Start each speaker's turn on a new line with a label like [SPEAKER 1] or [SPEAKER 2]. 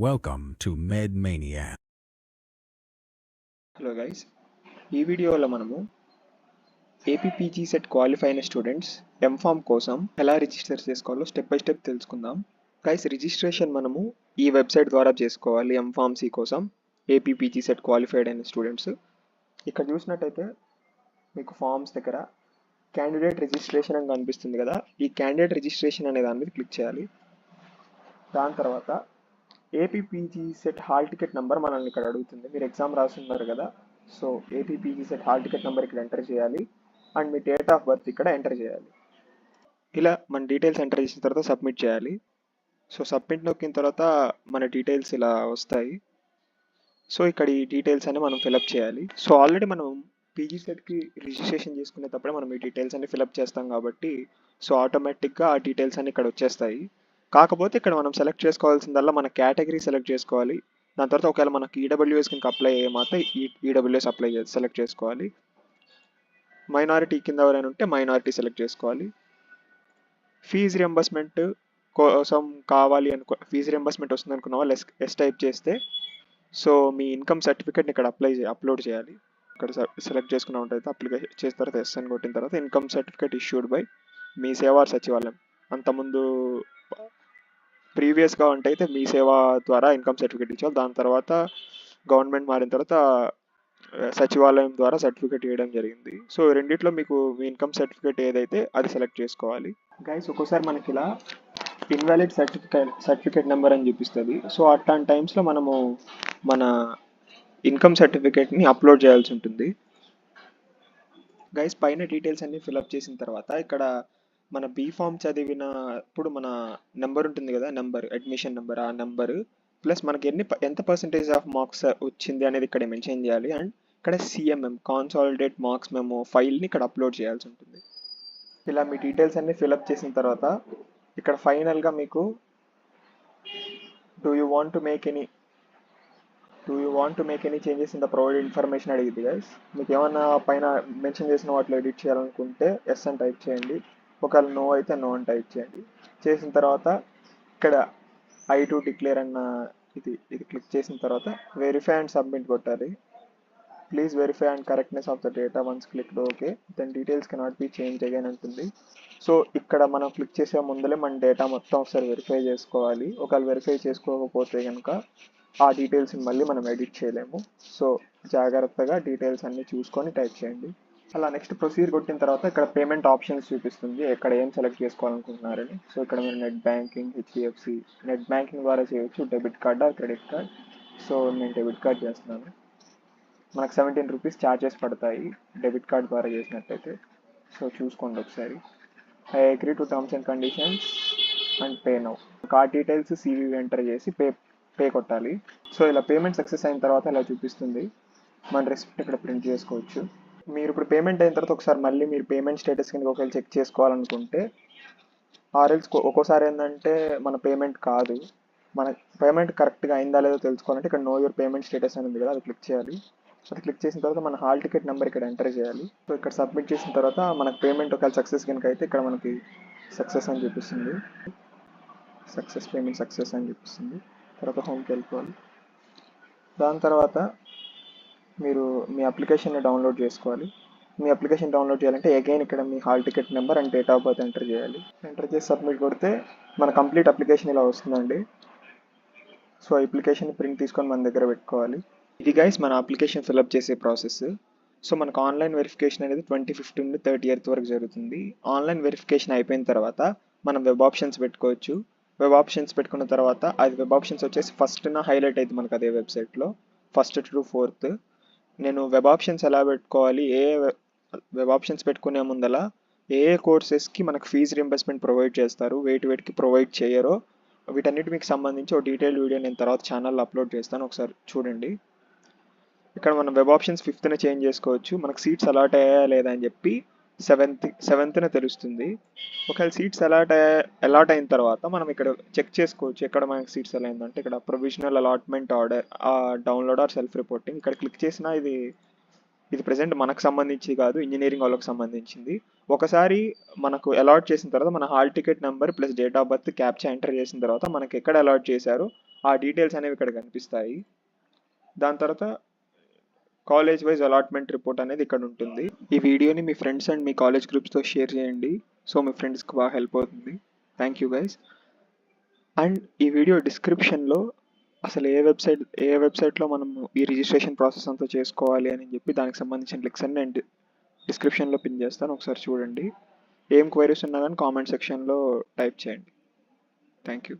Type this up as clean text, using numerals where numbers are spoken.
[SPEAKER 1] Welcome to MedMania.
[SPEAKER 2] Hello guys, ఈ వీడియోలో మనము ఏపీపీజీ సెట్ క్వాలిఫై అయిన స్టూడెంట్స్ ఎంఫామ్ కోసం ఎలా రిజిస్టర్ చేసుకోవాలో స్టెప్ బై స్టెప్ తెలుసుకుందాం. గైస్, రిజిస్ట్రేషన్ మనము ఈ వెబ్సైట్ ద్వారా చేసుకోవాలి. ఎంఫామ్ సి కోసం ఏపీపీజీ సెట్ క్వాలిఫైడ్ అయిన స్టూడెంట్స్ ఇక్కడ చూసినట్టయితే మీకు ఫామ్స్ దగ్గర క్యాండిడేట్ రిజిస్ట్రేషన్ అని కనిపిస్తుంది కదా. ఈ క్యాండిడేట్ రిజిస్ట్రేషన్ అనే దాని మీద క్లిక్ చేయాలి. దాని తర్వాత APPG set hall ticket number మనల్ని ఇక్కడ అడుగుతుంది. మీరు ఎగ్జామ్ రాస్తున్నారు కదా, so APPG set hall ticket number ఇక్కడ ఎంటర్ చేయాలి and me date of birth ఇక్కడ ఎంటర్ చేయాలి. ఇలా మన డీటెయిల్స్ ఎంటర్ చేసిన తర్వాత సబ్మిట్ చేయాలి. సో సబ్మిట్ నొక్కిన తర్వాత మన డీటెయిల్స్ ఇలా వస్తాయి. సో ఇక్కడ ఈ డీటెయిల్స్ అన్ని మనం ఫిలప్ చేయాలి. సో ఆల్రెడీ మనం పీజీ సెట్కి రిజిస్ట్రేషన్ చేసుకునేటప్పుడే మనం ఈ డీటెయిల్స్ అన్ని ఫిలప్ చేస్తాం కాబట్టి సో ఆటోమేటిక్గా ఆ డీటెయిల్స్ అన్ని ఇక్కడ వచ్చేస్తాయి. కాకపోతే ఇక్కడ మనం సెలెక్ట్ చేసుకోవాల్సిందల్లా మన కేటగిరీ సెలెక్ట్ చేసుకోవాలి. దాని తర్వాత ఒకవేళ మనకి ఈడబ్ల్యూఎస్ కింద అప్లై అయ్యే మాత్రం ఈడబ్ల్యూఎస్ సెలెక్ట్ చేసుకోవాలి. మైనారిటీ కింద ఎవరైనా ఉంటే మైనారిటీ సెలెక్ట్ చేసుకోవాలి. ఫీజు రియంబర్స్మెంట్ కోసం కావాలి ఫీజు రియంబర్స్మెంట్ వస్తుంది అనుకున్న వాళ్ళు ఎస్ టైప్ చేస్తే సో మీ ఇన్కమ్ సర్టిఫికేట్ని ఇక్కడ అప్లోడ్ చేయాలి. ఇక్కడ సెలెక్ట్ చేసుకున్న ఉంటుంది అప్లికేషన్ చేసిన తర్వాత ఎస్ అని కొట్టిన తర్వాత ఇన్కమ్ సర్టిఫికేట్ ఇష్యూడ్ బై మీ సేవా సచివాలయం. అంతకుముందు ప్రీవియస్గా ఉంటైతే మీ సేవా ద్వారా ఇన్కమ్ సర్టిఫికేట్ ఇచ్చేవాళ్ళు. దాని తర్వాత గవర్నమెంట్ మారిన తర్వాత సచివాలయం ద్వారా సర్టిఫికేట్ ఇవ్వడం జరిగింది. సో రెండిట్లో మీకు మీ ఇన్కమ్ సర్టిఫికేట్ ఏదైతే అది సెలెక్ట్ చేసుకోవాలి. గైస్, ఒక్కోసారి మనకి ఇలా ఇన్వాలిడ్ సర్టిఫికేట్ నెంబర్ అని చూపిస్తుంది. సో అట్లాంటి టైమ్స్లో మనము మన ఇన్కమ్ సర్టిఫికేట్ని అప్లోడ్ చేయాల్సి ఉంటుంది. గైస్, పైన డీటెయిల్స్ అన్ని ఫిలప్ చేసిన తర్వాత ఇక్కడ మన బీఫామ్ చదివినప్పుడు మన నెంబర్ ఉంటుంది కదా, అడ్మిషన్ నెంబర్, ఆ నెంబర్ ప్లస్ మనకి ఎంత పర్సెంటేజ్ ఆఫ్ మార్క్స్ వచ్చింది అనేది ఇక్కడ మెన్షన్ చేయాలి. అండ్ ఇక్కడ సిఎంఎం కాన్సాలిడేట్ మార్క్స్ మెమో ఫైల్ని ఇక్కడ అప్లోడ్ చేయాల్సి ఉంటుంది. ఇలా మీ డీటెయిల్స్ అన్ని ఫిలప్ చేసిన తర్వాత ఇక్కడ ఫైనల్గా మీకు do you want to make any changes in the provided information అడిగింది గైస్. మీకు ఏమన్నా పైన మెన్షన్ చేసిన వాటిలో ఎడిట్ చేయాలనుకుంటే ఎస్ అని టైప్ చేయండి. ఒకవేళ నో అయితే నో అని టైప్ చేయండి. చేసిన తర్వాత ఇక్కడ ఐ టు డిక్లేర్ అన్న ఇది క్లిక్ చేసిన తర్వాత వెరిఫై అండ్ సబ్మిట్ కొట్టాలి. Please verify and correctness of the data once clicked okay then details cannot be change again అంటుంది. సో ఇక్కడ మనం క్లిక్ చేసే ముందలే మన డేటా మొత్తం ఒకసారి వెరిఫై చేసుకోవాలి. ఒకవేళ వెరిఫై చేసుకోకపోతే కనుక ఆ డీటెయిల్స్ని మళ్ళీ మనం ఎడిట్ చేయలేము. సో జాగ్రత్తగా డీటెయిల్స్ అన్నీ చూసుకొని టైప్ చేయండి. అలా నెక్స్ట్ ప్రొసీడ్ కొట్టిన తర్వాత ఇక్కడ పేమెంట్ ఆప్షన్స్ చూపిస్తుంది, ఎక్కడ ఏం సెలెక్ట్ చేసుకోవాలనుకుంటున్నారని. సో ఇక్కడ మీరు net banking, HDFC net banking ద్వారా చేయొచ్చు, debit card or credit card. So నేను డెబిట్ కార్డ్ చేస్తున్నాను. మనకు 17 రూపీస్ ఛార్జెస్ పడతాయి డెబిట్ కార్డ్ ద్వారా చేసినట్టయితే. సో చూసుకోండి ఒకసారి. I agree to terms and conditions and pay now. Card details CVV enter చేసి పే కొట్టాలి. సో ఇలా పేమెంట్ సక్సెస్ అయిన తర్వాత ఇలా చూపిస్తుంది. మన రెసిప్ట్ ఇక్కడ ప్రింట్ చేసుకోవచ్చు. మీరు ఇప్పుడు పేమెంట్ అయిన తర్వాత ఒకసారి మళ్ళీ మీరు పేమెంట్ స్టేటస్ కింద ఒకవేళ చెక్ చేసుకోవాలనుకుంటే ఆర్ఎల్స్ ఒక్కోసారి ఏంటంటే మన పేమెంట్ కాదు, మన పేమెంట్ కరెక్ట్గా అయిందా లేదో తెలుసుకోవాలంటే ఇక్కడ నో యువర్ పేమెంట్ స్టేటస్ అని ఉంది కదా, అది క్లిక్ చేయాలి. అది క్లిక్ చేసిన తర్వాత మన హాల్ టికెట్ నెంబర్ ఇక్కడ ఎంటర్ చేయాలి. సో ఇక్కడ సబ్మిట్ చేసిన తర్వాత మనకు పేమెంట్ ఒకవేళ సక్సెస్ కనుక అయితే ఇక్కడ మనకి సక్సెస్ అని చూపిస్తుంది, పేమెంట్ సక్సెస్ అని చూపిస్తుంది. తర్వాత హోమ్కి వెళ్ళిపోవాలి. దాని తర్వాత మీరు మీ అప్లికేషన్ని డౌన్లోడ్ చేసుకోవాలి. మీ అప్లికేషన్ డౌన్లోడ్ చేయాలంటే అగైన్ ఇక్కడ మీ hall ticket number and date of birth enter చేయాలి. ఎంటర్ చేసి సబ్మిట్ కొడితే మన కంప్లీట్ అప్లికేషన్ ఇలా వస్తుందండి. సో అప్లికేషన్ ప్రింట్ తీసుకొని మన దగ్గర పెట్టుకోవాలి. ఇది గైస్ మన అప్లికేషన్ ఫిల్అప్ చేసే ప్రాసెస్. సో మనకు ఆన్లైన్ వెరిఫికేషన్ అనేది 25th నుండి 30th వరకు జరుగుతుంది. ఆన్లైన్ వెరిఫికేషన్ అయిపోయిన తర్వాత మనం వెబ్ ఆప్షన్స్ పెట్టుకోవచ్చు. వెబ్ ఆప్షన్స్ పెట్టుకున్న తర్వాత అది వెబ్ ఆప్షన్స్ వచ్చేసి ఫస్ట్న హైలైట్ అవుతుంది మనకు అదే వెబ్సైట్లో, 1st to 4th. నేను వెబ్ ఆప్షన్స్ ఎలా పెట్టుకోవాలి, వెబ్ ఆప్షన్స్ పెట్టుకునే ముందల ఏ కోర్సెస్కి మనకు ఫీజు రింబర్స్మెంట్ ప్రొవైడ్ చేస్తారు, వేటికి ప్రొవైడ్ చేయరో వీటన్నిటి మీకు సంబంధించి ఒక డీటెయిల్ వీడియో నేను తర్వాత ఛానల్లో అప్లోడ్ చేస్తాను, ఒకసారి చూడండి. ఇక్కడ మనం వెబ్ ఆప్షన్స్ 5th చేంజ్ చేసుకోవచ్చు. మనకు సీట్స్ అలాట్ అయ్యాయా లేదా అని చెప్పి 7th తెలుస్తుంది. ఒకవేళ సీట్స్ అలాట్ అయిన తర్వాత మనం ఇక్కడ చెక్ చేసుకోవచ్చు ఎక్కడ మనకి సీట్స్ ఎలా అయిందంటే ఇక్కడ provisional allotment order, download or self reporting. ఇక్కడ క్లిక్ చేసినా ఇది ప్రెసెంట్ మనకు సంబంధించి కాదు, ఇంజనీరింగ్ వాళ్ళకి సంబంధించింది. ఒకసారి మనకు అలాట్ చేసిన తర్వాత మన hall ticket number plus date of birth captcha enter చేసిన తర్వాత మనకి ఎక్కడ అలాట్ చేశారో ఆ డీటెయిల్స్ అనేవి ఇక్కడ కనిపిస్తాయి. దాని తర్వాత కాలేజ్ వైజ్ అలాట్మెంట్ రిపోర్ట్ అనేది ఇక్కడ ఉంటుంది. ఈ వీడియోని మీ ఫ్రెండ్స్ అండ్ మీ కాలేజ్ గ్రూప్స్తో షేర్ చేయండి. సో మీ ఫ్రెండ్స్కి బాగా హెల్ప్ అవుతుంది. Thank you guys. అండ్ ఈ వీడియో డిస్క్రిప్షన్లో అసలు ఏ వెబ్సైట్లో మనం ఈ రిజిస్ట్రేషన్ ప్రాసెస్ అంతా చేసుకోవాలి అని చెప్పి దానికి సంబంధించిన లింక్స్ అన్ని నేను డిస్క్రిప్షన్లో పిన్ చేస్తాను, ఒకసారి చూడండి. ఏం క్వైరీస్ ఉన్నా కానీ కామెంట్ సెక్షన్లో టైప్ చేయండి. Thank you.